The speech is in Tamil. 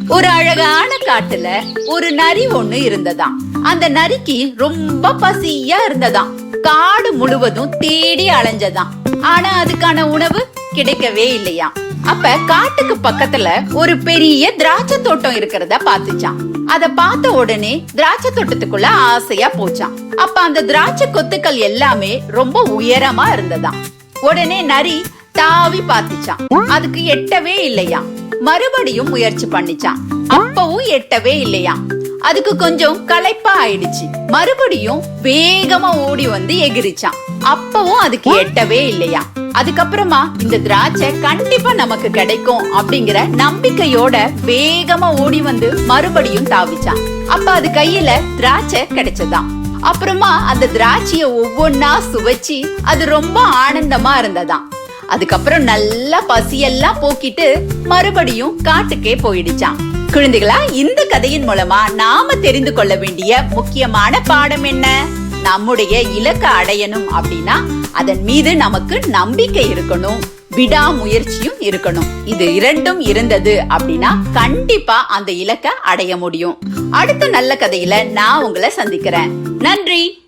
ஒரு அழகான காட்டுல ஒரு நரி ஒண்ணு இருந்ததாம். அந்த நரிக்கு ரொம்ப பசியா இருந்ததாம். காடு முழுவதும் தேடி அலைஞ்சதாம். ஆனா அதுக்கான உணவு கிடைக்கவே இல்லையா. அப்ப காட்டுக்கு பக்கத்துல ஒரு பெரிய திராட்சை தோட்டம் இருக்கிறத பாத்துச்சான். அத பார்த்த உடனே திராட்சை தோட்டத்துக்குள்ள ஆசையா போச்சான். அப்ப அந்த திராட்சை கொத்துக்கள் எல்லாமே ரொம்ப உயரமா இருந்ததாம். உடனே நரி தாவி பாத்துச்சான். அதுக்கு எட்டவே இல்லையா. மறுபடியும் முயற்சி பண்ணிச்சான். அப்பவும் எட்டவே இல்லையா. அதுக்கு கொஞ்சம் களைப்பா ஆயிடுச்சு. மறுபடியும் வேகமா ஓடி வந்து எகிரிச்சான். அப்பவும் அதுக்கு எட்டவே இல்லையா. அதுக்கப்புறமா இந்த திராட்சை கண்டிப்பா நமக்கு கிடைக்கும் அப்படிங்கிற நம்பிக்கையோட வேகமா ஓடி வந்து மறுபடியும் தாவிச்சான். அப்ப அது கையில திராட்சை கிடைச்சதாம். அப்புறமா அந்த திராட்சைய ஒவ்வொன்னா சுவைச்சு அது ரொம்ப ஆனந்தமா இருந்ததாம். அதுக்கப்புறம் நல்லா பசியெல்லாம் போக்கிட்டு மறுபடியும் காட்டுக்கே போயிடுச்சான். குழந்தைகளா, இந்த கதையின் மூலமா நாம தெரிந்து கொள்ள வேண்டிய முக்கியமான பாடம் என்ன? நம்முடைய இலக்கை அடையணும் அப்படின்னா அதன் மீது நமக்கு நம்பிக்கை இருக்கணும், விடாமுயற்சியும் இருக்கணும். இது இரண்டும் இருந்தது அப்படின்னா கண்டிப்பா அந்த இலக்கை அடைய முடியும். அடுத்த நல்ல கதையில நான் உங்களை சந்திக்கிறேன். நன்றி.